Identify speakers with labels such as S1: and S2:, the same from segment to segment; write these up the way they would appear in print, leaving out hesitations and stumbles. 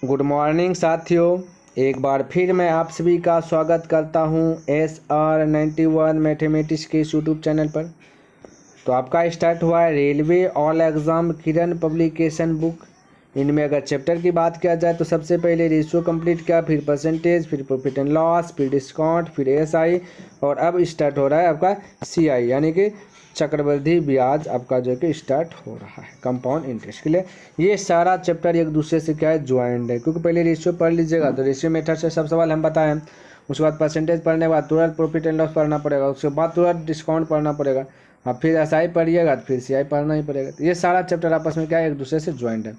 S1: Good morning साथियों, एक बार फिर मैं आप सभी का स्वागत करता हूं SR91 मैथमेटिक्स के यूट्यूब चैनल पर। तो आपका स्टार्ट हुआ है रेलवे ऑल एग्ज़ाम किरण पब्लिकेशन बुक। इनमें अगर चैप्टर की बात किया जाए तो सबसे पहले रेशियो कंप्लीट किया, फिर परसेंटेज, फिर प्रॉफिट एंड लॉस, फिर डिस्काउंट, फिर SI और अब स्टार्ट हो रहा है आपका CI यानी कि चक्रवृद्धि ब्याज आपका जो कि स्टार्ट हो रहा है कंपाउंड इंटरेस्ट के लिए। ये सारा चैप्टर एक दूसरे से क्या है, ज्वाइंट है, क्योंकि पहले रेशियो पढ़ लीजिएगा तो रेशियो मेथड से सब सवाल हम बताएं। उसके बाद परसेंटेज पढ़ने के बाद तुरंत प्रॉफिट एंड लॉस पढ़ना पड़ेगा, उसके बाद तुरंत डिस्काउंट पढ़ना पड़ेगा, अब फिर SI पढ़िएगा तो फिर CI पढ़ना ही पड़ेगा। तो ये सारा चैप्टर आपस में क्या है, एक दूसरे से ज्वाइंट है।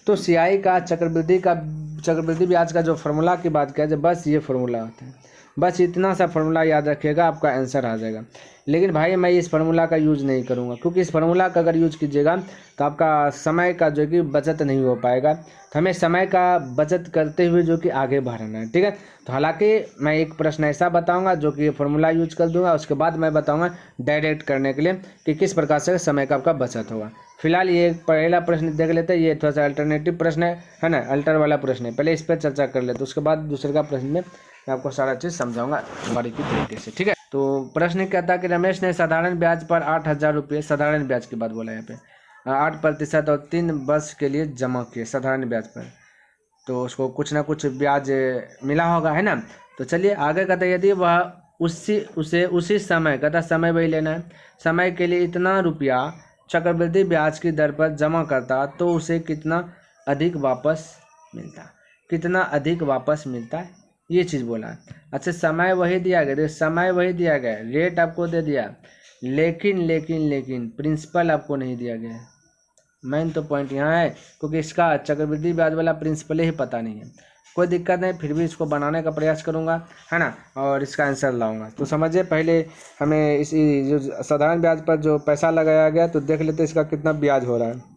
S1: तो CI का चक्रवृद्धि ब्याज का जो फार्मूला की बात किया जाए, बस ये फार्मूला होता है, बस इतना सा फार्मूला याद रखिएगा, आपका आंसर आ जाएगा। लेकिन भाई मैं इस फार्मूला का यूज़ नहीं करूँगा, क्योंकि इस फार्मूला का अगर यूज़ कीजिएगा तो आपका समय का जो कि बचत नहीं हो पाएगा। तो हमें समय का बचत करते हुए जो कि आगे बढ़ना है, ठीक है। तो हालांकि मैं एक प्रश्न ऐसा बताऊंगा जो कि फार्मूला यूज कर दूंगा, उसके बाद मैं बताऊंगा डायरेक्ट करने के लिए कि किस प्रकार से समय का आपका बचत होगा। फिलहाल ये पहला प्रश्न देख लेते हैं, ये थोड़ा सा अल्टरनेटिव प्रश्न है ना, अल्टर वाला प्रश्न है, पहले इस पर चर्चा कर लेते, उसके बाद दूसरे का प्रश्न में मैं आपको सारा चीज़ समझाऊंगा बारीकी तरीके से, ठीक है। तो प्रश्न कहता है कि रमेश ने साधारण ब्याज पर 8,000 रुपये, साधारण ब्याज की बात बोला यहाँ पे, 8% और 3 वर्ष के लिए जमा किए साधारण ब्याज पर, तो उसको कुछ ना कुछ ब्याज मिला होगा, है ना। तो चलिए आगे कहते यदि वह उसी समय कहता समय वही लेना है, समय के लिए इतना रुपया चक्रवृद्धि ब्याज की दर पर जमा करता तो उसे कितना अधिक वापस मिलता है, ये चीज़ बोला है। अच्छा, समय वही दिया गया, समय वही दिया गया, रेट आपको दे दिया, लेकिन प्रिंसिपल आपको नहीं दिया गया है। मेन तो पॉइंट यहाँ है, क्योंकि इसका चक्रवृद्धि ब्याज वाला प्रिंसिपल ही पता नहीं है। कोई दिक्कत नहीं, फिर भी इसको बनाने का प्रयास करूँगा, है ना, और इसका आंसर लाऊंगा। तो समझिए पहले हमें इस जो साधारण ब्याज पर जो पैसा लगाया गया तो देख लेते इसका कितना ब्याज हो रहा है।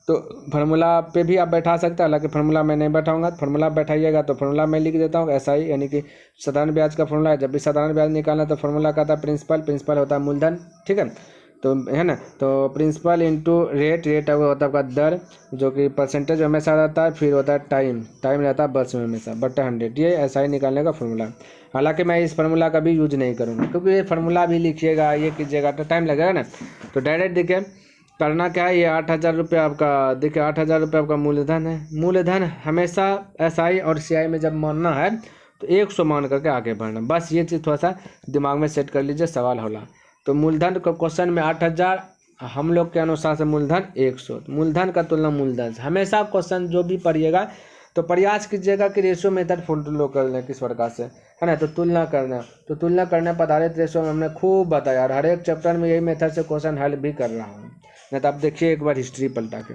S1: तो फार्मूला पे भी आप बैठा सकते हैं, हालांकि फार्मूला मैं नहीं बैठाऊंगा, फार्मूला बैठाइएगा तो फार्मूला मैं लिख देता हूँ SI यानी कि साधारण ब्याज का फार्मूला है। जब भी साधारण ब्याज निकालना तो फार्मूला का था प्रिंसिपल होता है मूलधन, ठीक है, तो है ना। तो प्रिंसिपल इंटू रेट होता है आपका दर, जो कि परसेंटेज हमेशा रहता है, फिर होता है टाइम रहता है वर्ष में हमेशा, बटा 100, ये SI निकालने का फार्मूला। हालांकि मैं इस फार्मूला का भी यूज नहीं करूँगा, क्योंकि ये फार्मूला भी लिखिएगा, ये कीजिएगा तो टाइम लगेगा ना। तो डायरेक्ट देखिए करना क्या है, ये 8,000 रुपये आपका, देखिए 8,000 रुपये आपका मूलधन है। मूलधन हमेशा SI और CI में जब मानना है तो 100 मान करके आगे बढ़ना, बस ये चीज़ थोड़ा सा दिमाग में सेट कर लीजिए, सवाल होला। तो मूलधन का क्वेश्चन में 8,000, हम लोग के अनुसार से मूलधन 100, मूलधन का तुलना मूलधन से। हमेशा क्वेश्चन जो भी पढ़िएगा तो प्रयास कीजिएगा कि रेशियो मेथड फॉलो कर लें किस प्रकार से, है ना। तो तुलना करने पर आधारित रेशियो में हमने खूब बताया, और हर एक चैप्टर में यही मेथड से क्वेश्चन हल भी कर रहा हूँ, नहीं तो आप देखिए एक बार हिस्ट्री पलटा के।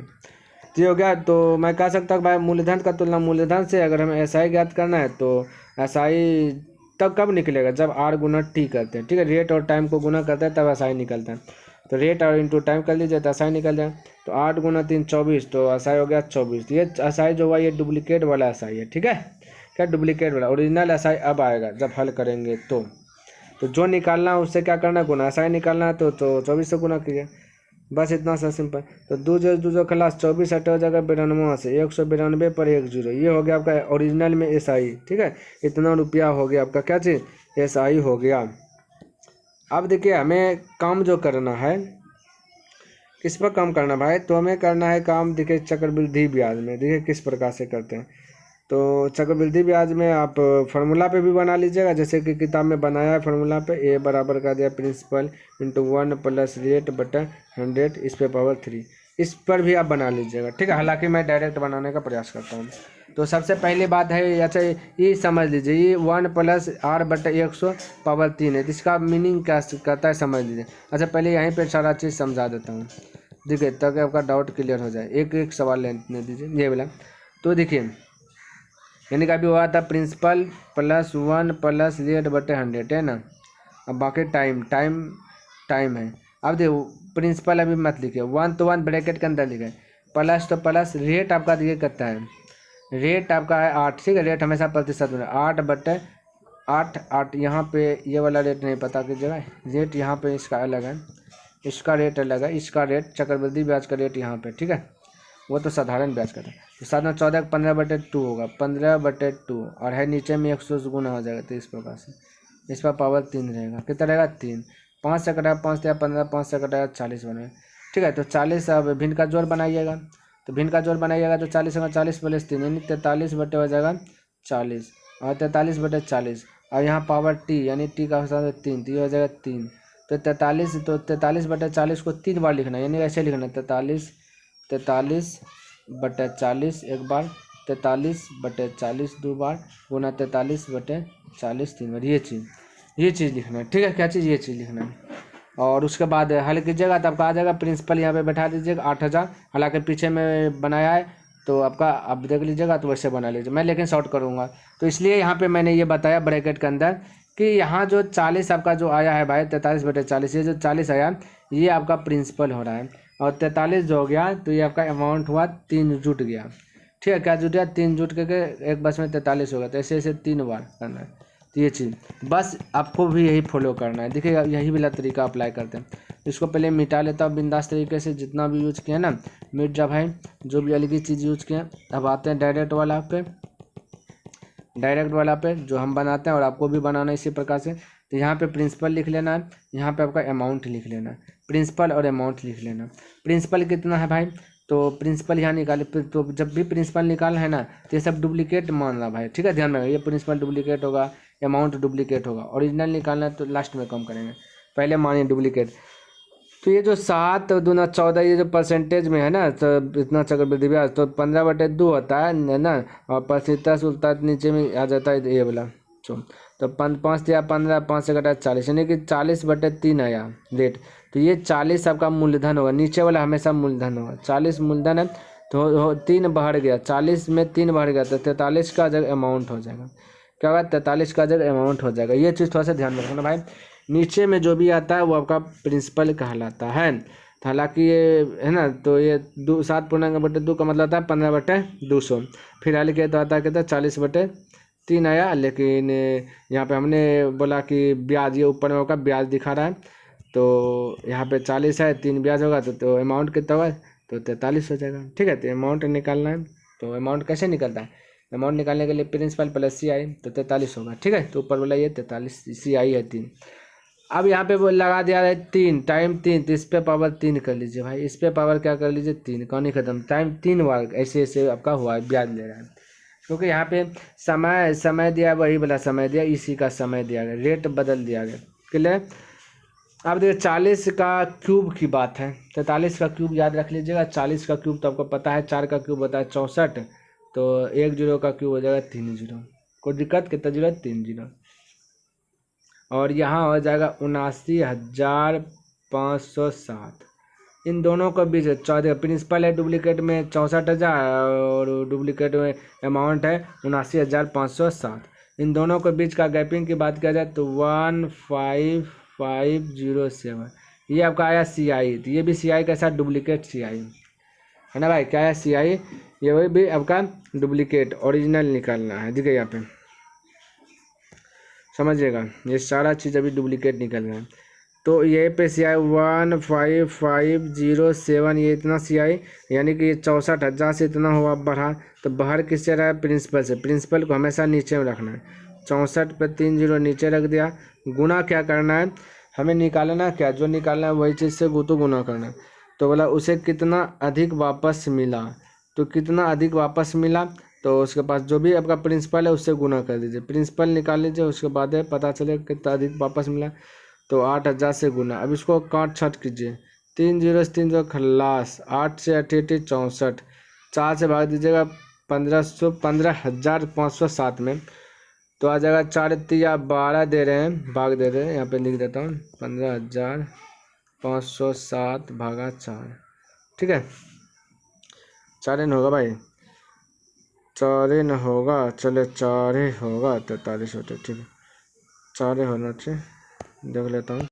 S1: ये हो गया। तो मैं कह सकता हूँ भाई मूलधन का तुलना मूलधन से, अगर हमें SI ज्ञात करना है तो SI तब कब निकलेगा, जब R गुना T करते हैं, ठीक है, रेट और टाइम को गुना करते हैं तब SI निकलता है। तो रेट और इंटू टाइम कर लीजिए तो SI निकल जाए। तो 8 गुना 3 24, तो SI हो गया 24। ये SI जो हुआ ये डुप्लीकेट वाला SI है, ठीक है, क्या डुप्लीकेट वाला, ओरिजिनल SI अब आएगा जब हल करेंगे। तो जो निकालना है उससे क्या करना है, गुना, SI निकालना है तो 24 से गुना कीजिए, बस इतना सा सिंपल। तो दो खलास 24 हटे हो जाएगा 92 से, 192 पर 1 0, ये हो गया आपका ओरिजिनल में SI, ठीक है। इतना रुपया हो गया आपका क्या चीज़, SI हो गया। अब देखिए हमें काम जो करना है, किस पर काम करना भाई, तो हमें करना है काम, देखिए चक्रवृद्धि ब्याज में, देखिए किस प्रकार से करते हैं। तो चक्रवृद्धि ब्याज में आप फार्मूला पे भी बना लीजिएगा, जैसे कि किताब में बनाया है फार्मूला पे, A बराबर कर दिया प्रिंसिपल इंटू 1 प्लस रेट बटा 100 इस पे पावर 3, इस पर भी आप बना लीजिएगा, ठीक है। हालांकि मैं डायरेक्ट बनाने का प्रयास करता हूँ। तो सबसे पहली बात है, अच्छा ये समझ लीजिए, ये 1 प्लस R बटा 100 पावर 3 है, तो इसका मीनिंग क्या करता है समझ लीजिए। अच्छा पहले यहीं पर सारा चीज़ समझा देता हूँ, देखिए ताकि आपका डाउट क्लियर हो जाए। एक सवाल लेने दीजिए ये वाला। तो देखिए यानी कि अभी हुआ था प्रिंसिपल प्लस 1 प्लस रेट बटे 100, है ना। अब बाकी टाइम है। अब देखो प्रिंसिपल अभी मत लिखिए, 1 तो 1 ब्रैकेट के अंदर लिखे, प्लस तो प्लस, रेट आपका दिए करता है, रेट आपका है 8, ठीक है, रेट हमेशा प्रतिशत में 8 बटे 8, यहाँ पे ये वाला रेट नहीं पता कीजिएगा, रेट यहाँ पे इसका अलग है, इसका रेट अलग है, इसका रेट चक्रवृद्धि ब्याज का रेट यहाँ पे, ठीक है। वो तो साधारण ब्याज का था। तो 7×14 15/2 होगा, 15/2 और है नीचे में 100 गुना हो जाएगा। तो इस प्रकार से इस पर पावर 3 रहेगा, कितना रहेगा 3। 5 से कटा 5 या 15, 5 से कटा 40 बनेगा। ठीक है, तो 40 अब भिन्न का जोड़ बनाइएगा। तो भिन्न का जोड़ बनाइएगा तो 40 होगा, 40 + 3 यानी 43 बटे हो जाएगा 40 और 43/40 और यहाँ पावर टी यानी टी का साथ 3, तो ये हो जाएगा 3। तो 43/40 को 3 बार लिखना है, यानी ऐसे लिखना है 43/40 एक बार, 43/40 दो बार, गुना 43/40 3 बार। ये चीज़ लिखना है। ठीक है, क्या चीज़, ये चीज़ लिखना है। और उसके बाद हल कीजिएगा तो आपका आ जाएगा प्रिंसिपल यहाँ पे बैठा दीजिएगा 8000। हालांकि पीछे में बनाया है तो आपका आप देख लीजिएगा तो वैसे बना लीजिए, मैं लेकिन शॉर्ट करूँगा। तो इसलिए यहाँ पे मैंने ये बताया ब्रैकेट के अंदर कि यहाँ जो 40 आपका जो आया है भाई 43/40, ये जो 40 आया ये आपका प्रिंसिपल हो रहा है और 43 जो हो गया तो ये आपका अमाउंट हुआ 3 जुट गया। ठीक है, क्या जुट गया 3 जुट करके एक बस में 43 होगा। तो ऐसे ऐसे 3 बार करना है। तो ये चीज़ बस आपको भी यही फॉलो करना है। देखिएगा यही वाला तरीका अप्लाई करते हैं। इसको पहले मिटा लेता हूँ बिंदास तरीके से, जितना भी यूज किया ना मिट जा भाई, जो भी अलग चीज़ यूज किया। अब आते हैं डायरेक्ट वाला पे जो हम बनाते हैं और आपको भी बनाना है इसी प्रकार से। तो यहाँ पे प्रिंसिपल लिख लेना है, यहाँ पे आपका अमाउंट लिख लेना है, प्रिंसिपल और अमाउंट लिख लेना। प्रिंसिपल कितना है भाई, तो प्रिंसिपल यहाँ निकाले। तो जब भी प्रिंसिपल निकालना है ना तो ये सब डुप्लीकेट मानना भाई। ठीक है, ध्यान रखना, ये प्रिंसिपल डुप्लीकेट होगा, अमाउंट डुप्लीकेट होगा, ओरिजिनल निकालना है तो लास्ट में कम करेंगे, पहले मानिए डुप्लीकेट। तो ये जो 7 दूना 14 ये जो परसेंटेज में है ना, तो इतना चक्रवृद्धि ब्याज तो 15/2 होता है ना, और 75 नीचे में आ जाता है ये वाला। तो 5 या 15, 5 से घटा 40 यानी कि 40/3 आया रेट। तो ये 40 आपका मूलधन होगा, नीचे वाला हमेशा मूलधन होगा। 40 मूलधन है तो 3 बढ़ गया, 40 में 3 बढ़ गया तो 43 का जगह अमाउंट हो जाएगा। क्या होगा 43 का जगह अमाउंट हो जाएगा। ये चीज़ थोड़ा सा ध्यान में रखना भाई। नीचे में जो भी आता है वो आपका प्रिंसिपल कहलाता है। हालांकि ये है ना, तो ये 7/2 का मतलब आता है 15/200। फिर हाल के तो आता है कहता है 40/3 आया। लेकिन यहाँ पे हमने बोला कि ब्याज ये ऊपर में होगा, ब्याज दिखा रहा है तो यहाँ पे 40 है, 3 ब्याज होगा तो अमाउंट कितना होगा तो 43 हो जाएगा। ठीक है, तो अमाउंट निकालना है। तो अमाउंट कैसे निकलता है, अमाउंट निकालने के लिए प्रिंसिपल प्लस CI तो 43 होगा। ठीक है, तो ऊपर बोला ये 43, CI है 3। अब यहाँ पे वो लगा दिया है 3 टाइम 3, तो इस पे पावर 3 कर लीजिए भाई। इस पे पावर क्या कर लीजिए 3, कहानी खत्म। टाइम 3 बार ऐसे ऐसे आपका हुआ है, ब्याज ले रहा है। क्योंकि यहाँ पे समय दिया, वही वाला समय दिया, इसी का समय दिया गया, रेट बदल दिया गया। क्लियर। अब देखिए 40 का क्यूब की बात है, 43 का क्यूब याद रख लीजिएगा। 40 का क्यूब तो आपको पता है, 4 का क्यूब होता है 64, तो 1 0 का क्यूब हो जाएगा 3 0। कोई दिक्कत, कितना 0 3 0। और यहाँ हो जाएगा 79,560। इन दोनों के बीच 14 प्रिंसिपल है, डुप्लीकेट में 64,000 और डुप्लीकेट में अमाउंट है 79,560। इन दोनों के बीच का गैपिंग की बात किया जाए तो 15507 ये आपका आया CI। तो ये भी CI के साथ डुप्लीकेट CI है ना भाई। क्या है CI, ये वही भी आपका डुप्लीकेट, ओरिजिनल निकालना है। देखिए यहाँ पे समझिएगा, ये सारा चीज़ अभी डुप्लीकेट निकल रहा है। तो ये पे CI 15507, ये इतना CI यानी कि 64,000 से इतना हुआ बढ़ा। तो बाहर किससे रहा है, प्रिंसिपल से। प्रिंसिपल को हमेशा नीचे में रखना है। 64 पे 3 0 नीचे रख दिया। गुना क्या करना है हमें, निकालना क्या, जो निकालना है वही चीज़ से गुना करना है। तो बोला उसे कितना अधिक वापस मिला, तो कितना अधिक वापस मिला तो उसके पास जो भी आपका प्रिंसिपल है उससे गुना कर दीजिए, प्रिंसिपल निकाल लीजिए। उसके बाद पता चलेगा कितना अधिक वापस मिला, तो 8,000 से गुना। अब इसको काट छट कीजिए, 3 0 से 3 0 खल्लास, 8 से 8 8 64, 4 से भाग दीजिएगा 15,507 में, तो आ जाएगा 4 3 12 दे रहे हैं, भाग दे रहे हैं। यहाँ पे लिख देता हूँ 15,507 भागा 4। ठीक है, 4 न होगा भाई, 4 न होगा, चले 4 होगा 43 होते। ठीक है, 4 होना चाहिए, देख लेता हूँ।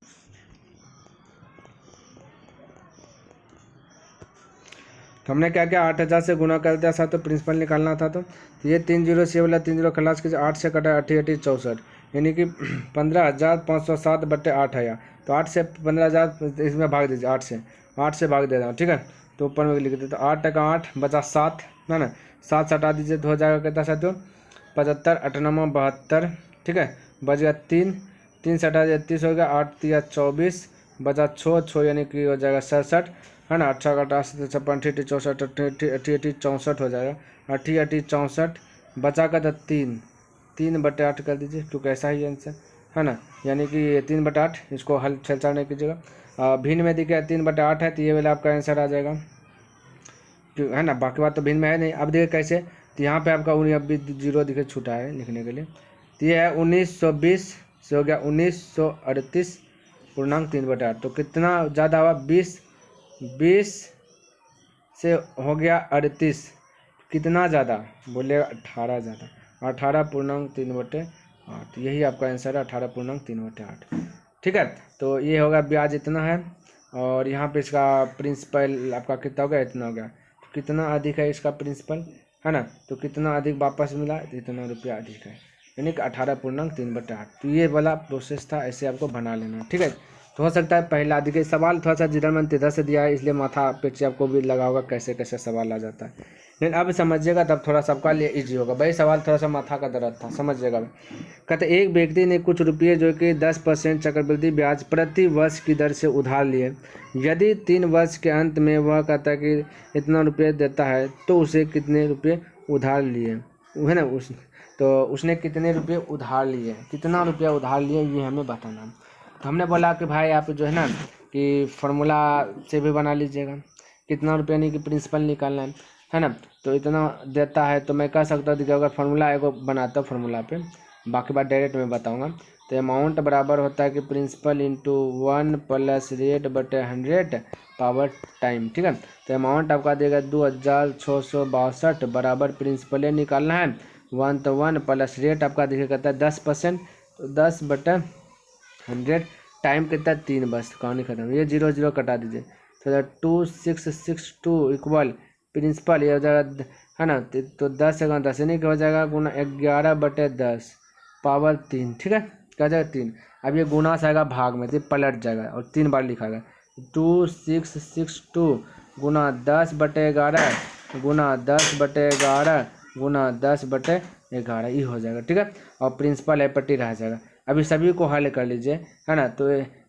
S1: तो हमने क्या किया, 8,000 से गुना कर दिया था, तो प्रिंसिपल निकालना था। तो ये 3 0 से वाला 3 0 खलास के 8 से कटा 8 8 64 यानी कि 15,507/8 आया। तो 8 से 15,000 इसमें भाग दीजिए, 8 से भाग दे रहा हूँ। ठीक है, तो ऊपर में लिख देते। तो 8 टका 8 बचा 7 है ना, 7 से हटा दीजिए तो हो जाएगा कितना साथियों 75, 8 9 72, ठीक है। बच गया 3, 3 से हटा दिया 30 हो गया, 8 3 24 बचा 6 यानी कि हो जाएगा 67 है ना। 8 का 8 से 56 अठी 64 अठी 64 हो जाएगा, अठी 64 बचा का था 3/8 कर दीजिए क्योंकि ऐसा ही आंसर है ना, यानी कि 3/8 इसको हल छेड़छाड़ नहीं कीजिएगा। भिन्न में दिखे 3/8 है तो ये वाला आपका आंसर आ जाएगा है ना, बाकी बात तो भिन्न में है नहीं। अब देखिए कैसे, तो यहाँ पे आपका अभी 0 दिखे छूटा है लिखने के लिए। तो ये है 1920 से हो गया 1938 पूर्णांक 3/8, तो कितना ज़्यादा हुआ 20 से हो गया 38, कितना ज़्यादा बोलिएगा 18 ज़्यादा, 18 पूर्णांक 3/8, यही आपका आंसर है 18 पूर्णांक 3/8, ठीक है। तो ये होगा ब्याज इतना है, और यहाँ पे इसका प्रिंसिपल आपका कितना हो गया, इतना हो गया। तो कितना अधिक है इसका प्रिंसिपल है ना, तो कितना अधिक वापस मिला, तो इतना रुपया अधिक है, यानी कि 18 पूर्णांक 3/8। तो ये वाला प्रोसेस था, ऐसे आपको बना लेना, ठीक है। तो हो सकता है पहला देखिए सवाल थोड़ा सा जिधर मन तिधर से दिया है, इसलिए माथा पे आपको भी लगा होगा कैसे कैसे सवाल आ जाता है, लेकिन अब समझिएगा तब थोड़ा सबका लिए इजी होगा। भाई सवाल थोड़ा सा माथा का दर्द था, समझिएगा। कहते एक व्यक्ति ने कुछ रुपये जो कि 10% चक्रवृद्धि ब्याज प्रति वर्ष की दर से उधार लिए, यदि 3 वर्ष के अंत में वह कहता है कि इतना रुपये देता है तो उसे कितने रुपये उधार लिए है ना, तो उसने कितने रुपये उधार लिए, कितना रुपया उधार लिए ये हमें बताना। तो हमने बोला कि भाई आप जो है ना कि फार्मूला से भी बना लीजिएगा, कितना रुपया नहीं कि प्रिंसिपल निकालना है ना। तो इतना देता है तो मैं कह सकता हूँ कि अगर फार्मूला एगो बनाता हूँ फार्मूला पे, बाकी बात डायरेक्ट में बताऊँगा। तो अमाउंट बराबर होता है कि प्रिंसिपल इंटू 1 प्लस रेट बटे 100 पावर टाइम, ठीक है। तो अमाउंट आपका देगा 2662 बराबर प्रिंसिपल निकालना है 1 तो 1 प्लस रेट आपका देखिए कहता है 10%, तो 10/100 टाइम कितना 3 बस कहानी खत्म, ये 0 0 कटा दीजिए। तो 2662 इक्वल प्रिंसिपल ये हो जाएगा है ना, तो 10 से 10 यानी कि हो जाएगा गुना 11/10 पावर 3, ठीक है, क्या जाएगा 3। अब ये गुना से आएगा भाग में तो पलट जाएगा और 3 बार लिखा गया 2662 गुना 10/11 गुना 10/11 गुना 10/11 ये हो जाएगा, ठीक है। और प्रिंसिपल है पट्टी रह जाएगा। अभी सभी को हल कर लीजिए है ना, तो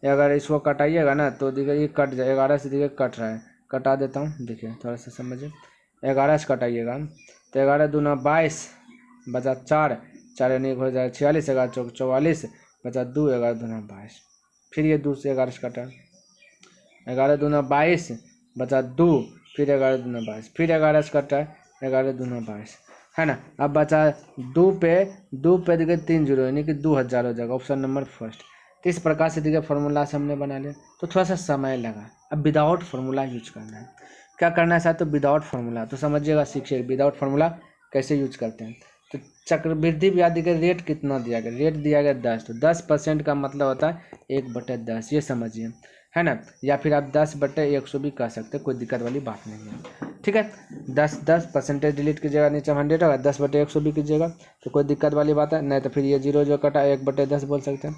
S1: अगर इसको कटाइएगा ना तो देखिए ये कट जाए, 11 से देखिए कट रहा है, कटा देता हूँ देखिए थोड़ा सा समझिए। 11 से कटाइएगा तो 11 दूना 22 बचा 4 यानी हो जाएगा 46, 11 चौक 44 बचा 2, 11 दूना 22, फिर ये 2 से 11 से कटा 11 दूना 22 बचा 2, फिर 11 दूना 22, फिर 11 से कटा 11 दूना 22 है ना। अब बचा 2 पे देखिए 3 0 यानी कि 2000 हो जाएगा, ऑप्शन नंबर फर्स्ट। तो इस प्रकार से देखिए फार्मूला से हमने बना लिया, तो थोड़ा सा समय लगा। अब विदाउट फार्मूला यूज करना है, क्या करना है साथ, तो विदाउट फार्मूला, तो समझिएगा सीखिए विदाउट फार्मूला कैसे यूज करते हैं। तो चक्रवृद्धि ब्याज देखिए रेट कितना दिया गया, रेट दिया गया 10, तो 10% का मतलब होता है 1/10, ये समझिए है ना, या फिर आप 10/100 भी कह सकते हैं, कोई दिक्कत वाली बात नहीं है, ठीक है। 10% डिलीट कीजिएगा, नीचे 100 होगा, 10/100 भी कीजिएगा तो कोई दिक्कत वाली बात है नहीं, तो फिर ये 0 जो कटा 1/10 बोल सकते हैं।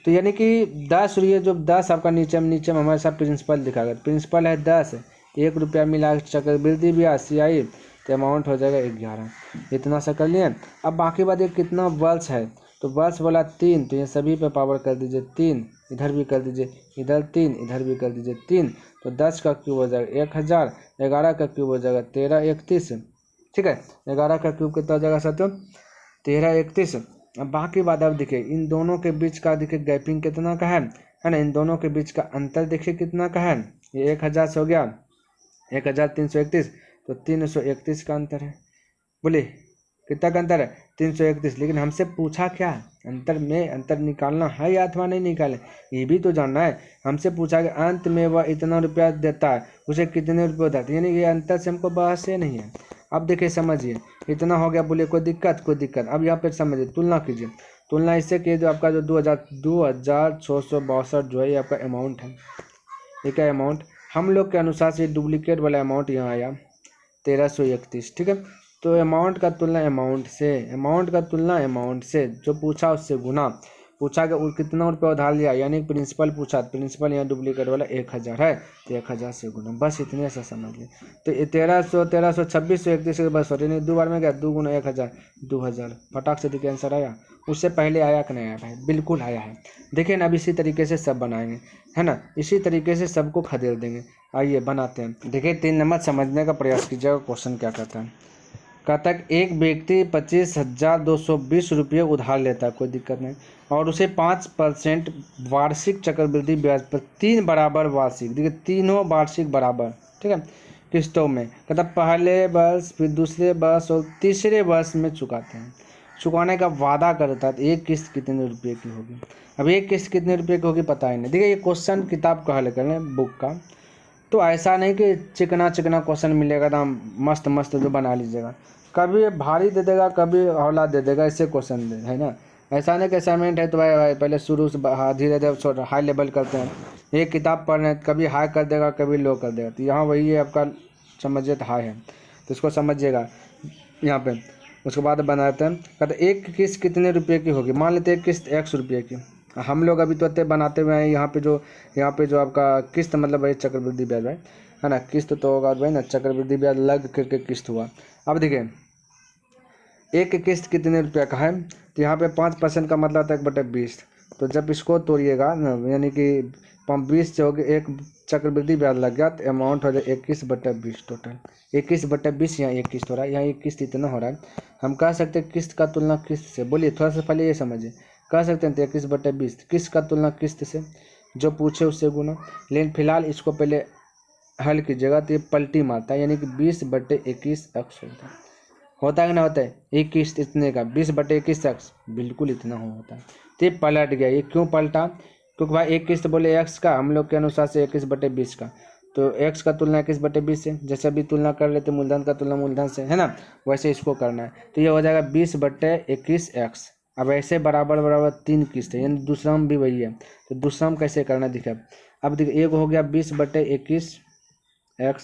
S1: तो यानी कि 10 और ये जो 10 आपका नीचे में हमारे साथ प्रिंसिपल दिखा गया, प्रिंसिपल है 10, 1 रुपया मिला चक्रवृद्धि ब्याज CI, तो अमाउंट हो जाएगा 11, इतना सा कर लिए। अब बाकी बात ये कितना वर्ष है, तो वर्ष बोला 3, तो ये सभी पे पावर कर दीजिए 3, इधर भी कर दीजिए, इधर 3, इधर भी कर दीजिए 3, तो 10 का क्यूब हो जाएगा 1000, 11 का क्यूब हो जाएगा 1331, ठीक है। 11 का क्यूब कितना हो जाएगा साथियों 1331। अब बाकी बात अब देखिए इन दोनों के बीच का देखिए गैपिंग कितना का है ना, इन दोनों के बीच का अंतर देखिए कितना का है, ये 1000 से हो गया 1331, तो 331 का अंतर है, बोलिए कितना का अंतर है 331। लेकिन हमसे पूछा क्या, अंतर में अंतर निकालना है या अथवा नहीं निकाले, ये भी तो जानना है। हमसे पूछा कि अंत में वह इतना रुपया देता है उसे कितने रुपये देता है, यानी ये अंतर से हमको बहस से नहीं है। अब देखिए समझिए इतना हो गया, बोलिए कोई दिक्कत कोई दिक्कत। अब यहाँ पे समझिए तुलना कीजिए, तुलना इससे कि जो आपका जो 2662 जो है आपका अमाउंट है, ये क्या अमाउंट हम लोग के अनुसार से डुप्लीकेट वाला अमाउंट यहाँ आया 1331, ठीक है। तो अमाउंट का तुलना अमाउंट से, अमाउंट का तुलना अमाउंट से, जो पूछा उससे गुना, पूछा कि कितना रुपया उधार लिया, यानी प्रिंसिपल पूछा, प्रिंसिपल यहाँ डुप्लीकेट वाला 1000 है तो 1000 से गुना, बस इतने से समझ लिए। तो 1300 2600 31 बस सॉरी नहीं, 2 बार में गया, 2 गुना 1000 2000, फटाक से देखिए आंसर आया। उससे पहले आया कि नहीं आया भाई, बिल्कुल आया है। देखिए ना अब इसी तरीके से सब बनाएंगे, है ना, इसी तरीके से सबको खदेड़ देंगे। आइए बनाते हैं। देखिए 3 नंबर समझने का प्रयास कीजिएगा, क्वेश्चन क्या कहता है। कहता है एक व्यक्ति 25,220 रुपये उधार लेता है, कोई दिक्कत नहीं, और उसे 5% वार्षिक चक्रवृद्धि ब्याज पर 3 बराबर वार्षिक, देखिए तीनों वार्षिक बराबर, ठीक है, किस्तों में, कहता पहले वर्ष फिर दूसरे वर्ष और तीसरे वर्ष में चुकाते हैं, चुकाने का वादा करता है। तो एक किस्त कितने रुपये की होगी। अब एक किस्त कितने रुपये की होगी पता ही नहीं। देखिए ये क्वेश्चन किताब का हल कर लें, बुक का, तो ऐसा नहीं कि चिकना चिकना क्वेश्चन मिलेगा तो हम मस्त मस्त जो बना लीजिएगा, कभी भारी दे देगा कभी हौला दे देगा, ऐसे क्वेश्चन दे, है ना। ऐसा नहीं कि असाइनमेंट है तो भाई पहले शुरू से धीरे धीरे हाई लेवल करते हैं, एक किताब पढ़ रहे हैं कभी हाई कर देगा कभी लो कर देगा। तो यहाँ वही है आपका, समझिए तो हाई है, तो इसको समझिएगा यहाँ पे। उसके बाद बनाते हैं, कहते एक किस्त कितने रुपये की होगी। मान लेते हैं एक किस्त 100 रुपये की, हम लोग अभी तो बनाते हुए हैं। यहाँ पे जो आपका किस्त मतलब भाई चक्रवृद्धि ब्याज भाई, है ना, किस्त तो होगा भाई ना, चक्रवृद्धि ब्याज लग करके किस्त हुआ। अब देखिए एक किस्त कितने रुपये का है, तो यहाँ पे 5% का मतलब था 1/20, तो जब इसको तोड़िएगा यानी कि 20 से हो गया, एक चक्रवृद्धि ब्याज लग गया तो अमाउंट हो जाए 21/20, टोटल 21/20, यहाँ एक किस्त हो रहा है, यहाँ एक किस्त इतना हो रहा है। हम कह सकते हैं किस्त का तुलना किस्त से, बोलिए थोड़ा सा पहले ये समझिए, कह सकते हैं 21/20 किस्त का तुलना किस्त से, जो पूछे उससे गुना। लेकिन फिलहाल इसको पहले हल कीजिएगा तो ये पलटी मारता है, यानी कि 20/21 x होता है कि ना होता है, एक किस्त इतने का 20/21 x बिल्कुल इतना होता है। तो ये पलट गया, ये क्यों पलटा, क्योंकि भाई एक किस्त बोले x का, हम लोग के अनुसार से 21/20 का, तो x का तुलना 21/20 से, जैसे अभी तुलना कर लेते मूलधन का तुलना मूलधन से, है ना, वैसे इसको करना है। तो ये हो जाएगा 20/21 x। अब ऐसे बराबर बराबर 3 किस्त है, यानी दूसरा में भी वही है, तो दूसरा में कैसे करना दिखा। अब देखिए एक हो गया 20/21 x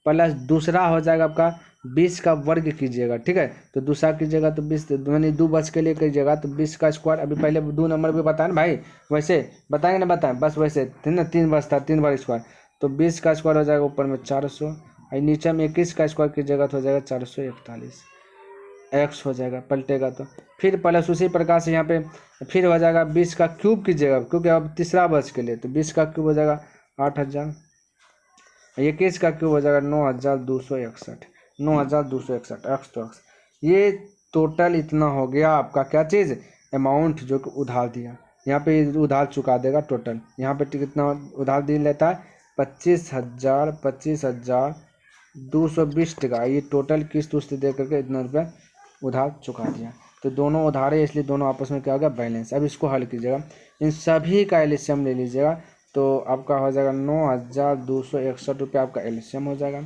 S1: प्लस दूसरा हो जाएगा आपका 20 का वर्ग कीजिएगा, ठीक है, तो दूसरा कीजिएगा तो 20 यानी 2 बच के लिए कीजिएगा तो 20 का स्क्वायर। अभी पहले 2 नंबर भी बताए ना भाई, वैसे बताएंगे ना, बताएं बस वैसे थे ना, 3 बचता 3 बार स्क्वायर, तो 20 का स्क्वायर हो जाएगा ऊपर में 400, और नीचे में 21 का स्क्वायर कीजिएगा तो हो जाएगा 441 x हो जाएगा, पलटेगा तो फिर प्लस उसी प्रकार से यहाँ पे फिर हो जाएगा 20 का क्यूब कीजिएगा, क्योंकि अब तीसरा बच के लिए, तो 20 का क्यूब हो जाएगा 8000, 21 का क्यूब हो जाएगा 9261, 9261 एक्स तो एक्स। ये टोटल इतना हो गया आपका क्या चीज़, अमाउंट जो कि उधार दिया, यहाँ पे उधार चुका देगा टोटल। यहाँ पे कितना उधार दे लेता है 25,220 टका, ये टोटल किस्त उस्त दे करके इतना रुपया उधार चुका दिया। तो दोनों उधार है इसलिए दोनों आपस में क्या हो गया, बैलेंस। अब इसको हल कीजिएगा, इन सभी का एलसीएम ले लीजिएगा, तो आपका हो जाएगा 9,261 रुपये आपका एलसीएम हो जाएगा,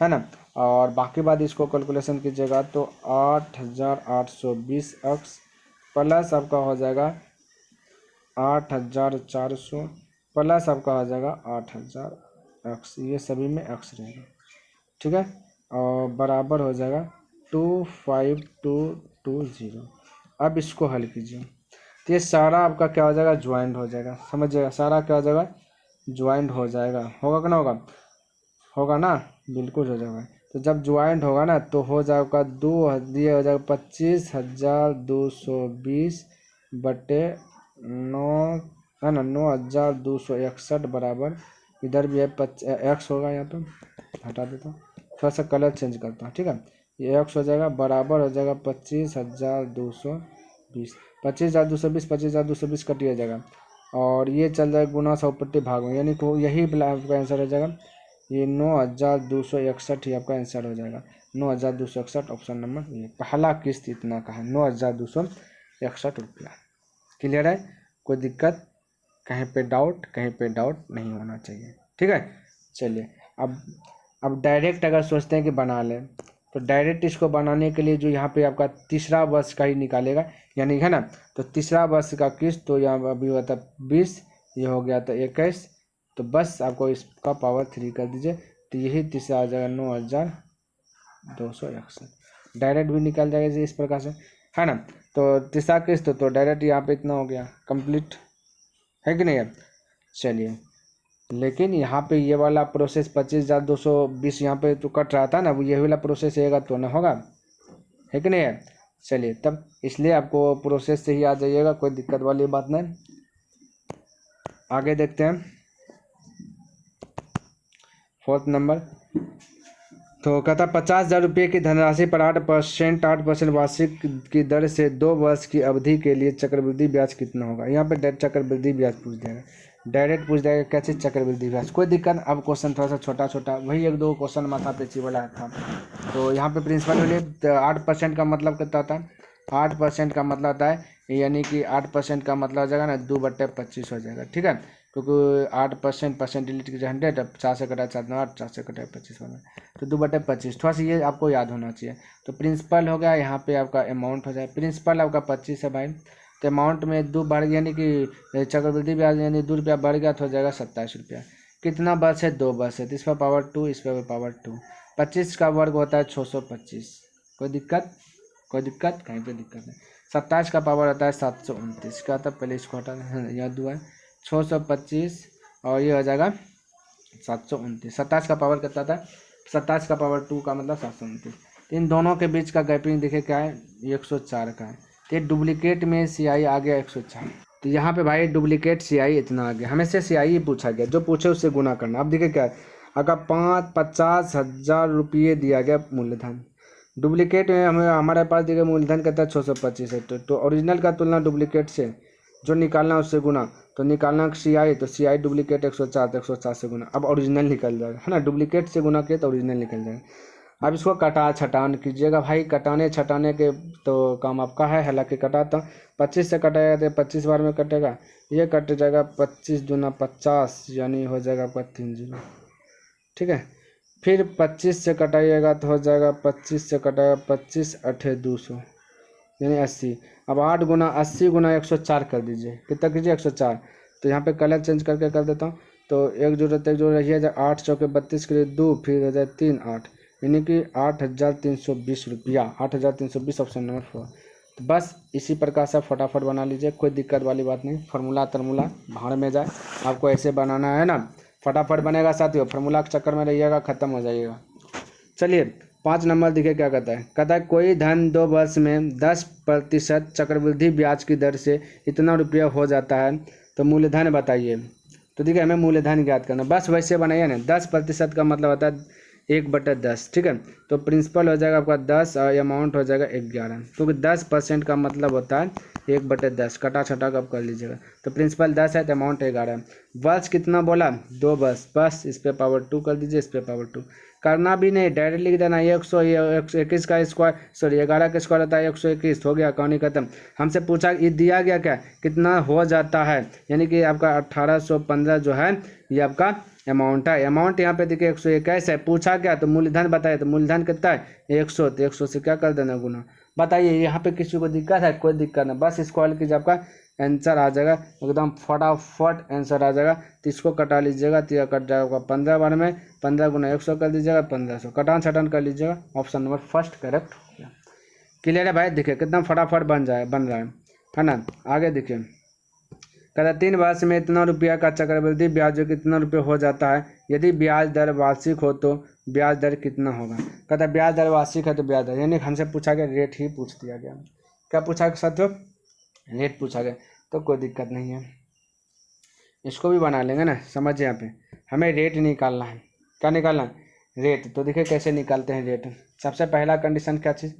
S1: है ना। और बाकी बात इसको कैलकुलेशन कीजिएगा तो 8,820 एक्स प्लस आपका हो जाएगा 8,400 प्लस आपका हो जाएगा 8,000 एक्स, ये सभी में एक्स रहेगा, ठीक है, और बराबर हो जाएगा 25220। अब इसको हल कीजिए तो ये सारा आपका क्या हो जाएगा, ज्वाइंट हो जाएगा, समझिएगा, सारा क्या हो जाएगा, ज्वाइंट हो जाएगा। होगा कि ना होगा, होगा ना, बिल्कुल हो जाएगा। तो जब ज्वाइंट होगा ना तो हो जाएगा ये हो जाएगा 25,220/9, है ना, 9,261 बराबर, इधर भी है एक्स होगा, यहाँ पे हटा देता हूँ, थोड़ा सा कलर चेंज करता हूँ, ठीक है, ये एक्स हो जाएगा बराबर हो जाएगा 25,220, 25,220 25,220 कटिए जाएगा, और ये चल जाएगा गुना 100 भाग में, यानी कि यही आपका आंसर हो जाएगा, ये 9,261 ही आपका आंसर हो जाएगा, 9,261 ऑप्शन नंबर ये। पहला किस्त इतना का है 9,261 रुपया। क्लियर है, कोई दिक्कत, कहीं पे डाउट नहीं होना चाहिए, ठीक है। चलिए अब डायरेक्ट अगर सोचते हैं कि बना लें तो डायरेक्ट इसको बनाने के लिए जो यहाँ पे आपका तीसरा वर्ष का ही निकालेगा, यानी है ना, तो तीसरा वर्ष का किस्त तो यहाँ अभी होता 20, ये हो गया तो 21, तो बस आपको इसका पावर 3 कर दीजिए, तो यही तीसरा आ जाएगा 9,261। डायरेक्ट भी निकल जाएगा इस प्रकार से। है ना। तो तीसरा किस्त तो डायरेक्ट यहाँ पे इतना हो गया कंप्लीट, है कि नहीं है। चलिए, लेकिन यहाँ पे ये वाला प्रोसेस 25,220 यहाँ पे तो कट रहा था ना, ये वाला प्रोसेस रहेगा तो ना होगा, है कि नहीं है। चलिए तब इसलिए आपको प्रोसेस से ही आ जाइएगा, कोई दिक्कत वाली बात नहीं। आगे देखते हैं 4th नंबर। तो कहता 50,000 रुपये की धनराशि पर 8% वार्षिक की दर से 2 वर्ष की अवधि के लिए चक्रवृद्धि ब्याज कितना होगा। यहाँ पे डायरेक्ट चक्रवृद्धि ब्याज पूछ देगा, डायरेक्ट पूछ देगा क्या चीज़, चक्रवृद्धि ब्याज। कोई दिक्कत, अब क्वेश्चन थोड़ा सा छोटा छोटा, वही 1-2 क्वेश्चन माथा पेची वाला था। तो यहाँ पे प्रिंसिपल के लिए 8% का मतलब कितना होता है, 8% का मतलब होता है, यानी कि 8% का मतलब हो जाएगा ना 2/25 हो जाएगा, ठीक है। क्योंकि 8% परसेंटेज की 100, अब 4 से कटा 7 8, 4 से कटा 25 होगा, तो 2/25। थोड़ा सा ये आपको याद होना चाहिए। तो प्रिंसिपल हो गया, यहाँ पे आपका अमाउंट हो जाए, प्रिंसिपल आपका 25 है भाई, तो अमाउंट में 2 बढ़ गया, यानी कि चक्रवृद्धि ब्याज यानी 2 रुपया बढ़ गया, तो हो जाएगा 27 रुपया। कितना बस है, 2 बस है, तो इस पर पावर 2, इस पर पावर 2। 25 का वर्ग होता है 625। कोई दिक्कत, कोई दिक्कत कहीं पे दिक्कत नहीं। 27 का पावर होता है 729 का, तब पहले इसको हटा याद हुआ है 625 और ये हो जाएगा 729। 27 का पावर कितना था, 27 का पावर 2 का मतलब 729। तो इन दोनों के बीच का गैपिंग देखे क्या है, 104 का है। तो डुप्लीकेट में CI आ गया 104। तो यहाँ पे भाई डुप्लीकेट CI इतना आ गया, हमें से CI ही पूछा गया, जो पूछे उससे गुना करना। अब देखिए क्या है, अगर 50,000 रुपये दिया गया मूल्यधन, डुप्लीकेट में हमें हमारे पास दिया गया मूलधन कहता है 625 है, तो ओरिजिनल का तुलना डुप्लीकेट से जो निकालना उससे गुना, तो निकालना CI, तो CI डुप्लीकेट 104, तो 104 से गुना, अब ओरिजिनल निकल जाएगा, है ना। डुप्लीकेट से गुना किया तो ओरिजिनल निकल जाएगा। अब इसको कटा छटान कीजिएगा भाई, कटाने छटाने के तो काम आपका है, हालांकि कटाता 25 से कटाएगा तो 25 बार में कटेगा, ये कट जाएगा 25 दूना 50, यानी हो जाएगा आपका 3 0, ठीक है। फिर 25 से कटाइएगा तो हो जाएगा 25 से कटाएगा 25 8 200 यानी 80। अब 8 गुना 80 गुना 104 कर दीजिए, कितना कीजिए 104। तो यहाँ पे कलर चेंज करके कर देता हूँ, तो एक जरूरत रही 8 चौके 32 के लिए 2, फिर हो जाए 3 8, यानी कि 8,320 रुपया, 8,320 ऑप्शन नंबर 4। तो बस इसी प्रकार से फटाफट बना लीजिए, कोई दिक्कत वाली बात नहीं। फार्मूला तरमूला भाड़ में जाए, आपको ऐसे बनाना है ना, फटाफट बनेगा साथियों, फार्मूला के चक्कर में रहिएगा, ख़त्म हो जाइएगा। चलिए 5 नंबर देखिए क्या कहता है कोई धन 2 वर्ष में 10% चक्रवृद्धि ब्याज की दर से इतना रुपया हो जाता है, तो मूलधन बताइए। तो देखिए हमें मूलधन ज्ञात करना, बस वैसे बनाइए ना। 10% का मतलब होता है 1/10, ठीक है। तो प्रिंसिपल हो जाएगा आपका 10 और अमाउंट हो जाएगा 11, क्योंकि 10% का मतलब होता है 1/10, कटा छटा कब कर लीजिएगा। तो प्रिंसिपल 10 है तो अमाउंट 11। वर्ष कितना बोला, 2 वर्ष, बस इस पर पावर 2 कर दीजिए, इस पर पावर 2 करना भी नहीं, डायरेक्ट लिख देना 121 का स्क्वायर, सॉरी 11 का स्क्वायर होता है 121, हो गया कहानी खत्म। हमसे पूछा ये दिया गया क्या, कितना हो जाता है, यानी कि आपका 1815 जो है ये आपका अमाउंट है। अमाउंट यहाँ पे देखिए 121 है, पूछा क्या तो मूलधन बताइए, तो मूलधन कितना है 100, तो 100 से क्या कर देना गुना। बताइए यहाँ पे किसी को दिक्कत है, कोई दिक्कत नहीं, बस इसको हल कीजिए, आपका आंसर आ जाएगा, एकदम फटाफट आंसर आ जाएगा। तो इसको कटा लीजिएगा, तो यह कट जाएगा 15 बार में, 15 गुना 100 कर दीजिएगा 1500, कटान छटान कर लीजिएगा, ऑप्शन नंबर फर्स्ट करेक्ट हो गया। क्लियर है भाई, देखिए कितना फटाफट बन रहा है ना। आगे देखिए कहता 3 वर्ष में इतना रुपया का चक्रवृद्धि ब्याज जो कितना रुपये हो जाता है, यदि ब्याज दर वार्षिक हो तो ब्याज दर कितना होगा। कहता ब्याज दर वार्षिक है तो ब्याज दर, यानी हमसे पूछा गया रेट ही पूछ दिया गया। क्या पूछा गया साथियों, रेट पूछा गया, तो कोई दिक्कत नहीं है, इसको भी बना लेंगे ना। समझिए यहाँ पे हमें रेट निकालना है, क्या निकालना है, रेट। तो देखिए कैसे निकालते हैं रेट। सबसे पहला कंडीशन क्या चीज़,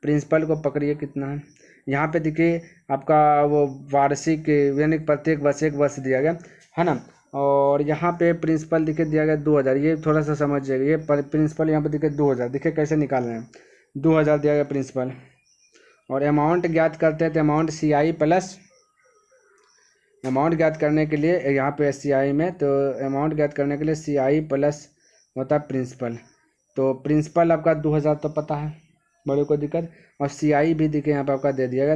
S1: प्रिंसिपल को पकड़िए कितना है। यहाँ पे देखिए आपका वो वार्षिक यानी प्रत्येक वर्ष 1 वर्ष दिया गया है ना, और यहाँ पे प्रिंसिपल देखिए दिया गया 2000, ये थोड़ा सा समझिएगा, ये प्रिंसिपल यहाँ पे देखिए 2000, देखिए कैसे निकालना है, 2000 दिया गया प्रिंसिपल, और अमाउंट ज्ञात करते हैं तो अमाउंट CI प्लस, अमाउंट ज्ञात करने के लिए यहाँ पे CI में, तो अमाउंट ज्ञात करने के लिए CI प्लस होता है प्रिंसिपल। तो प्रिंसिपल आपका 2000 तो पता है, बड़े कोई दिक्कत, और CI भी देखिए यहाँ पे आपका दे दिया गया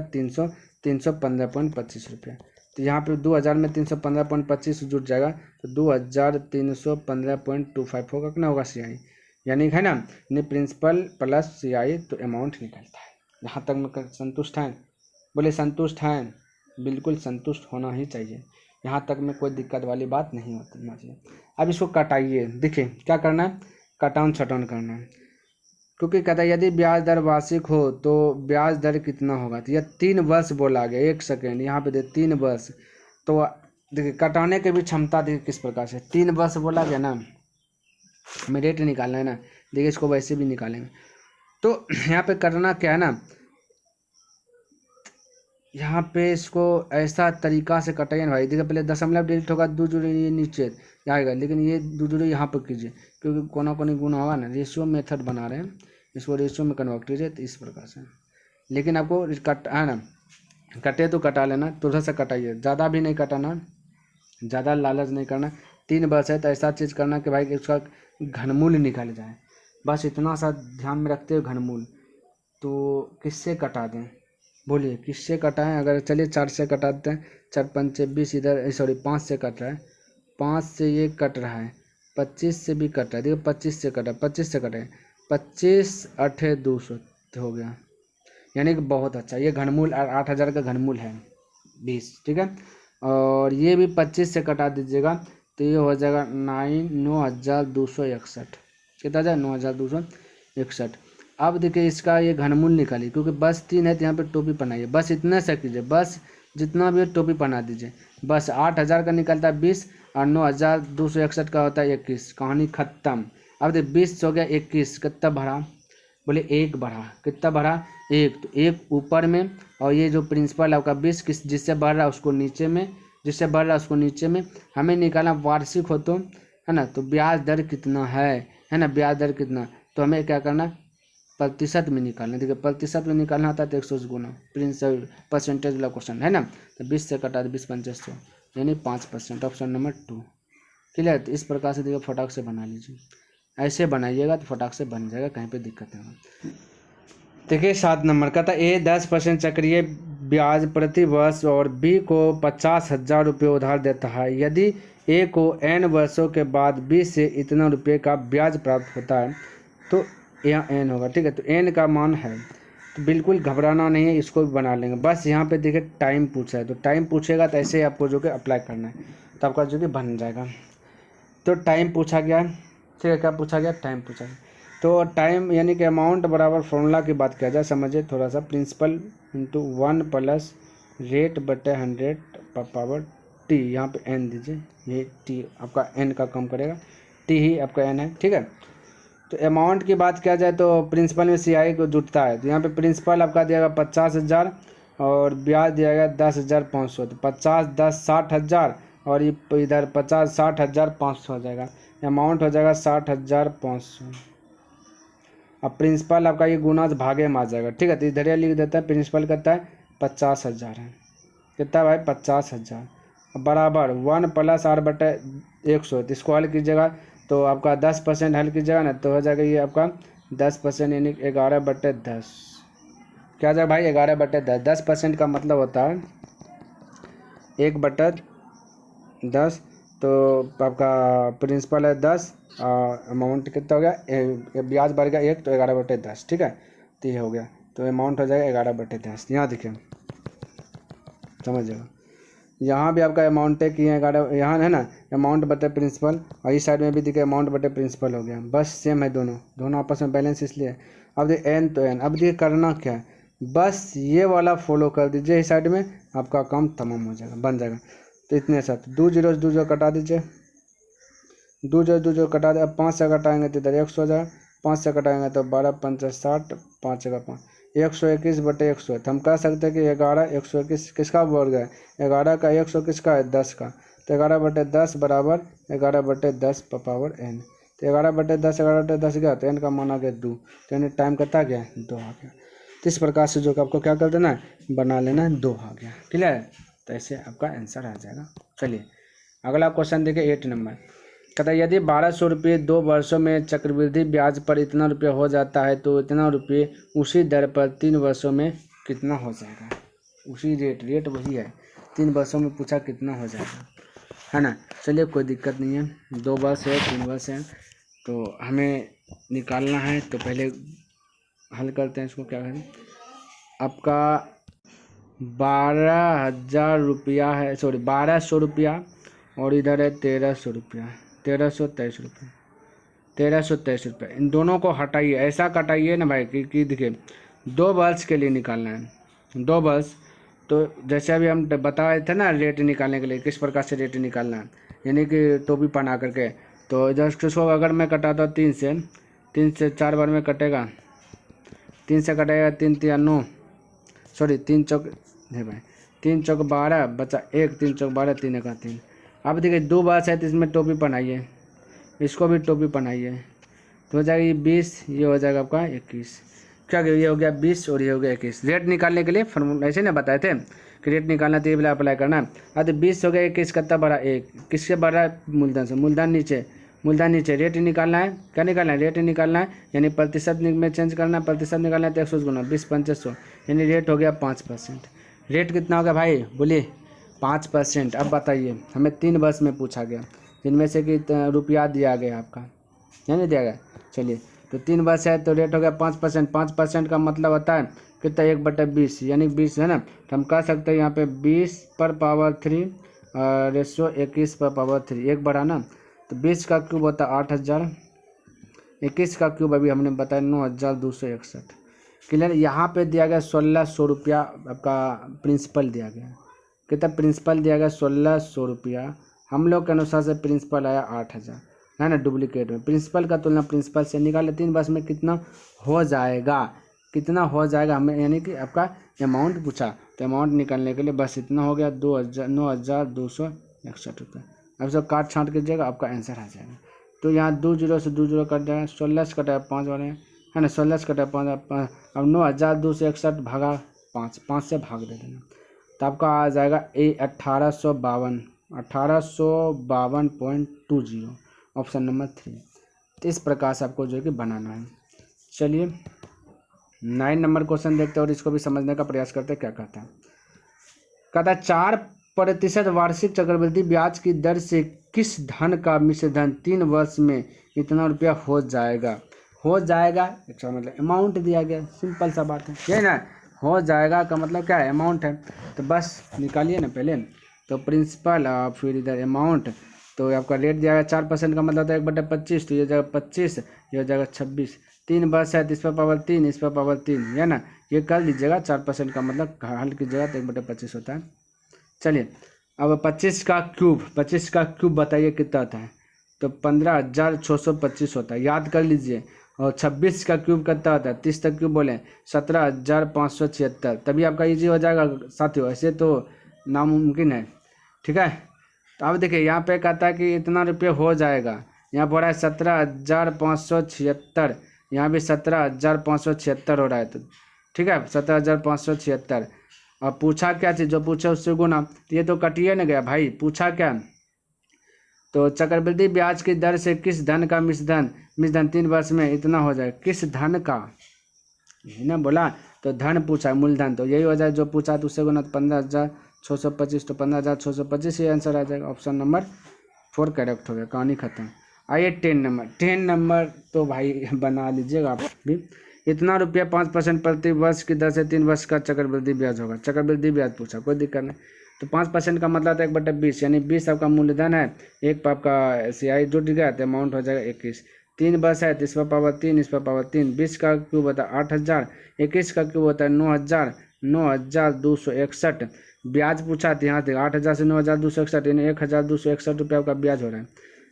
S1: 315.25 रुपये। तो यहाँ पे 2000 में 315.25 जुट जाएगा, तो 2315.25 होगा, कितना होगा CI, यानी है ना, प्रिंसिपल प्लस CI तो अमाउंट निकलता है। यहाँ तक में संतुष्ट हैं? बोले संतुष्ट हैं? बिल्कुल संतुष्ट होना ही चाहिए, यहाँ तक में कोई दिक्कत वाली बात नहीं होती चाहिए। अब इसको कटाइए, देखिए क्या करना है, कटान छटान करना है, क्योंकि कहता है यदि ब्याज दर वार्षिक हो तो ब्याज दर कितना होगा। तो यह 3 वर्ष बोला गया, 1 सेकेंड यहाँ पे दे 3 वर्ष। तो देखिए कटाने की भी क्षमता देखिए किस प्रकार से, 3 वर्ष बोला गया ना, हमें रेट निकालना है ना, देखिए इसको वैसे भी निकालेंगे। तो यहाँ पे करना क्या है ना, यहाँ पे इसको ऐसा तरीका से कटाइए ना भाई। देखिए पहले दशमलव डिजिट होगा, 2 जोड़ी ये नीचे आएगा, लेकिन ये 2 जोड़ी यहाँ पर कीजिए, क्योंकि कोना कोनी गुना होगा ना, रेशियो मेथड बना रहे हैं, इसको रेशियो में कन्वर्ट कीजिए तो इस प्रकार से। लेकिन आपको कट है ना, कटे तो कटा लेना, थोड़ा सा कटाइए, ज़्यादा भी नहीं कटाना, ज़्यादा लालच नहीं करना। 3 वर्ष है तो ऐसा चीज़ करना कि भाई उसका घनमूल निकल जाए, बस इतना सा ध्यान में रखते हो घनमूल। तो किससे कटा दें, बोलिए किससे कटाएं? अगर चलिए 4 से कटा देते हैं, 4 पंचे 20, इधर सॉरी 5 से कट रहा है, 5 से ये कट रहा है, 25 से भी कट रहा है, देखो 25 से कटा, 25 से कटे, 25 8 200 हो गया, यानी कि बहुत अच्छा। ये घनमूल 8000 का घनमूल है 20, ठीक है। और ये भी 25 से कटा दीजिएगा तो ये हो जाएगा 9261, कितना जाए 9261। अब देखिए इसका ये घनमूल निकालिए, क्योंकि बस 3 है तो यहाँ पे टोपी बनाइए, बस इतने से कीजिए, बस जितना भी है टोपी बना दीजिए। बस 8000 का निकलता है 20 और 9261 का होता है 21, कहानी खत्म। अब देखिए 20 हो गया 21, कितना बढ़ा, बोले 1 बढ़ा, कितना बढ़ा 1, तो 1 ऊपर में, और ये जो प्रिंसिपल आपका 20 किस जिससे बढ़ रहा है उसको नीचे में, जिससे बढ़ रहा है उसको नीचे में। हमें निकालना वार्षिक हो तो है ना, तो ब्याज दर कितना है ना, ब्याज दर कितना, तो हमें क्या करना, प्रतिशत में निकालना। देखिए प्रतिशत में निकालना होता है तो 100 गुना परसेंटेज वाला क्वेश्चन है ना, तो 20 से कटा दे 20 पंचे 100, यानी 5%, ऑप्शन नंबर 2 क्लियर। तो इस प्रकार से देखिए फटाक से बना लीजिए, ऐसे बनाइएगा तो फटाक से बन जाएगा, कहीं पे दिक्कत नहीं होगा। देखिए 7 नंबर का था, ए 10% चक्रीय ब्याज प्रति वर्ष और बी को 50,000 रुपये उधार देता है। यदि ए को n वर्षों के बाद बी से इतना रुपये का ब्याज प्राप्त होता है तो यहाँ n होगा, ठीक है। तो n का मान है, तो बिल्कुल घबराना नहीं है, इसको भी बना लेंगे। बस यहाँ पे देखिए टाइम पूछा है, तो टाइम पूछेगा तो ऐसे आपको जो कि अप्लाई करना है, तो आपका जो कि बन जाएगा। तो टाइम पूछा गया, ठीक है, क्या पूछा गया, टाइम पूछा गया। तो टाइम यानी कि अमाउंट बराबर फॉर्मूला की बात किया जाए, समझिए थोड़ा सा, प्रिंसिपल इंटू 1 प्लस रेट बटे 100 पावर टी, यहाँ पे n दीजिए, ये टी आपका n का कम करेगा, टी ही आपका n है, ठीक है। तो अमाउंट की बात किया जाए तो प्रिंसिपल में CI को जुटता है, तो यहाँ पे प्रिंसिपल आपका दिया गया 50,000 और ब्याज दिया गया 10,500, तो 50 10 60,000 और ये इधर 50 60,500 हो जाएगा, अमाउंट हो जाएगा 60,500। अब प्रिंसिपल आपका ये गुना भागे में आ जाएगा, ठीक है। तो इधर लिख देता है, प्रिंसिपल कहता है 50,000 है, कितना भाई 50,000 बराबर 1 प्लस r बटे 100, तो इसको हल कीजिएगा तो आपका 10% हल कीजिएगा ना, तो हो जाएगा ये आपका 10% यानी 11/10, क्या जाएगा भाई 11/10। 10% का मतलब होता है 1/10, तो आपका प्रिंसिपल है 10, अमाउंट कितना हो गया, ब्याज बढ़ गया 1, तो 11/10, ठीक है। तो ये हो गया, तो अमाउंट हो जाएगा 11/10। यहाँ देखिए समझिएगा, यहाँ भी आपका अमाउंट है कि 11, यहाँ है ना अमाउंट बटे प्रिंसिपल, और इस साइड में भी देखिए अमाउंट बटे प्रिंसिपल हो गया, बस सेम है, दोनों आपस में बैलेंस इसलिए। अब देखिए एन तो एन, अब देखिए करना क्या है, बस ये वाला फॉलो कर दीजिए, इस साइड में आपका काम तमाम हो जाएगा, बन जाएगा। तो इतने साथ 2 0 कटा दीजिए, 2 0 कटा दे। अब 5 से कटाएंगे तो इधर 100 हो जाएगा, 5 से कटाएंगे तो 12 5 60, 5 का 5, 121/100। तो हम कह सकते हैं कि 11 121 किसका वर्ग है, 11 का, 100 किसका है 10 का, तो 11/10 बराबर 11/10 पावर n। तो 11/10 11/10 गया तो n का मान आ गया 2, तो यानी टाइम कितना गया 2 आ गया। तो इस प्रकार से जो कि आपको क्या कर देना है, बना लेना है, 2 आ गया, क्लियर है। तो ऐसे आपका आंसर आ जाएगा। चलिए अगला क्वेश्चन देखिए 8 नंबर, कहता है यदि 1200 रुपये 2 वर्षों में चक्रवृद्धि ब्याज पर इतना रुपये हो जाता है तो इतना रुपये उसी दर पर 3 वर्षों में कितना हो जाएगा। उसी रेट वही है, 3 वर्षों में पूछा कितना हो जाएगा, है ना। चलिए कोई दिक्कत नहीं है, 2 वर्ष है 3 वर्ष है, तो हमें निकालना है, तो पहले हल करते हैं इसको, क्या करें, आपका 12,000 रुपया है, सॉरी 1200 रुपया, और इधर है 1300 रुपया, 1323 रुपये, 1323 रुपये। इन दोनों को हटाइए, ऐसा कटाइए ना भाई कि देखिए 2 बल्स के लिए निकालना है, 2 बल्स। तो जैसे अभी हम बता रहे थे ना रेट निकालने के लिए किस प्रकार से रेट निकालना है, यानी कि टोपी पहना करके। तो इधर इसको अगर मैं कटाता हूँ 3 से 4 बार में कटेगा, 3 से कटेगा 3 3 9, सॉरी 3 चौक है भाई, 3 चौक 12 बचा 1, 3 चौक 12, 3 1 3। अब देखिए 2 बल्स है तो इसमें टोपी पहनाइए, इसको भी टोपी पहनाइए, तो हो जाएगी 20, ये हो जाएगा आपका 21। क्या ये हो गया 20 और ये हो गया 21। रेट निकालने के लिए फॉर्मूला ऐसे ना बताए थे कि रेट निकालना तो ये वाला अप्लाई करना। अब 20 हो गया, 21 कितना बड़ा 1, किससे बड़ा मूलधन से, मूलधन नीचे रेट निकालना है, क्या निकालना है, रेट निकालना है, यानी प्रतिशत में चेंज करना है, प्रतिशत निकालना है तो 100 गुना 20 2500, यानी रेट हो गया 5%। रेट कितना हो गया भाई बोलिए 5%। अब बताइए हमें 3 वर्ष में पूछा गया, जिनमें से कि रुपया दिया गया आपका, या नहीं दिया गया। चलिए तो 3 वर्ष है तो रेट हो गया 5%। 5% का मतलब होता है कितना 1/20, यानी 20 है ना। तो हम कह सकते हैं यहाँ पे 20/3 रेशो 21/3, 1 बढ़ा ना, तो 20 का क्यूब होता है 8,000, 21 का क्यूब अभी हमने बताया 9,261। क्लियर। यहाँ पे दिया गया 1,600 रुपया आपका प्रिंसिपल दिया गया, कितना प्रिंसिपल दिया गया 1,600 रुपया। हम लोग के अनुसार से प्रिंसिपल आया 8,000 है ना, डुप्लीकेट में। प्रिंसिपल का तुलना प्रिंसिपल से निकाले 3 वर्ष में कितना हो जाएगा, कितना हो जाएगा हमें, यानी कि आपका अमाउंट पूछा, तो अमाउंट निकालने के लिए बस इतना हो गया 9,261 रुपये। अब सब काट छाँट कीजिएगा, आपका आंसर आ जाएगा। तो यहाँ 2 जीरो से 2 जीरो कट जाएगा, 16 से कटा 5 वाले है ना, 16 से कटा 5। अब 9,261 भागा 5 से भाग दे देना, तो आपका आ जाएगा 1852.20, ऑप्शन नंबर 3। तो इस प्रकार से आपको जो है कि बनाना है। चलिए 9 नंबर क्वेश्चन देखते हैं और इसको भी समझने का प्रयास करते हैं। क्या कहता है, कहता है 4% वार्षिक चक्रवृद्धि ब्याज की दर से किस धन का मिश्र धन 3 वर्ष में इतना रुपया हो जाएगा। हो जाएगा अच्छा मतलब अमाउंट दिया गया, सिंपल सा बात है, ये ना हो जाएगा का मतलब क्या है, अमाउंट है। तो बस निकालिए ना पहले, तो प्रिंसिपल और फिर इधर अमाउंट। तो आपका रेट दिया गया 4% का मतलब होता है 1/25, तो ये जाएगा 25, ये हो जाएगा 26। 3 वर्ष है तो इस पर पावर 3, इस पर पावर 3 है ना, ये कर लीजिएगा। 4% का मतलब हल कीजिएगा तो 1/25 होता है। चलिए अब 25 का क्यूब बताइए कितना होता है, तो 15,625 होता है, याद कर लीजिए। और 26 का क्यूब कितना होता है, 30 तक क्यूब बोले 17,576, तभी आपका इजी हो जाएगा साथियों, ऐसे तो नामुमकिन है। ठीक है, तो अब देखिए यहाँ पे कहता है कि इतना रुपये हो जाएगा, यहाँ पर है 17,576, यहाँ भी 17,576 हो रहा है। तो ठीक है 17,576, और पूछा क्या चीज़, जो पूछा उससे गुना, तो ये तो कटिए न गया भाई। पूछा क्या, तो चक्रवृद्धि ब्याज की दर से किस धन का मिश्र धन 3 वर्ष में इतना हो जाए, किस धन का, यही ना बोला। तो धन पूछा मूलधन, तो यही हो जाए जो पूछा, तो उससे गुना 15,625, तो 15,625 ये आंसर आ जाएगा। ऑप्शन नंबर 4 करेक्ट हो गया, कहानी खत्म। आइए 10 नंबर तो भाई बना लीजिएगा आप भी। इतना रुपया 5% प्रति वर्ष की दर से 3 वर्ष का चक्रवृद्धि ब्याज होगा। चक्रवृद्धि ब्याज पूछा, कोई दिक्कत नहीं। तो 5% का मतलब था 1/20, यानी 20 आपका मूलधन है, 1 आपका CI जुट गया तो अमाउंट हो जाएगा 21। 3 वर्ष है तो इस पर पावर 3, इस पर पावर 3। 20 का क्यूब होता है 8,000, 21 का क्यूब होता है 9,261। ब्याज पूछा तो यहाँ से 8,000 से 9,261, यानी 1,261 रुपये आपका ब्याज हो रहा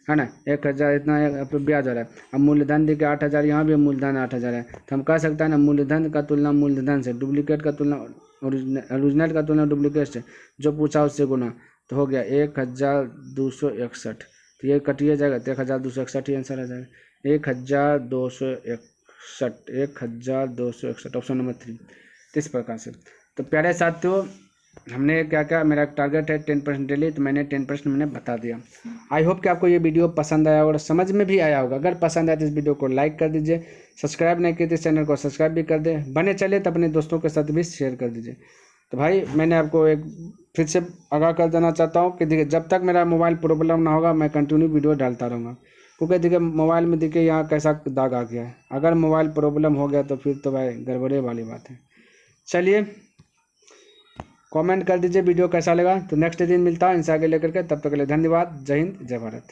S1: है ना, 1,000 इतना ब्याज हो रहा है। अब मूलधन देखिए 8,000, यहाँ भी मूलधन 8,000 है, तो हम कह सकते हैं ना मूलधन का तुलना मूलधन से, डुप्लीकेट का तुलना ओरिजिनल का तुलना डुप्लीकेट से, जो पूछा उससे गुना, तो हो गया 1,261। तो ये कटिए जाएगा तो 1,261 ही आंसर आ जाएगा। 1,261 ऑप्शन नंबर 3। इस प्रकार से तो प्यारे साथियों हमने क्या क्या, मेरा टारगेट है 10% डेली, तो मैंने 10% मैंने बता दिया। आई होप कि आपको ये वीडियो पसंद आया और समझ में भी आया होगा। अगर पसंद आया तो इस वीडियो को लाइक कर दीजिए, सब्सक्राइब नहीं किए तो इस चैनल को सब्सक्राइब भी कर दें, बने चले तो अपने दोस्तों के साथ भी शेयर कर दीजिए। तो भाई मैंने आपको एक फिर से आगाह कर देना चाहता हूँ कि देखिए जब तक मेरा मोबाइल प्रॉब्लम ना होगा मैं कंटिन्यू वीडियो डालता रहूँगा, क्योंकि देखिए मोबाइल में देखिए यहाँ कैसा दाग आ गया है। अगर मोबाइल प्रॉब्लम हो गया तो फिर तो भाई गड़बड़े वाली बात है।
S2: चलिए कमेंट कर दीजिए वीडियो कैसा लगा। तो नेक्स्ट दिन मिलता हूँ इनसे आगे लेकर के, तब तक के लिए धन्यवाद। जय हिंद जय भारत।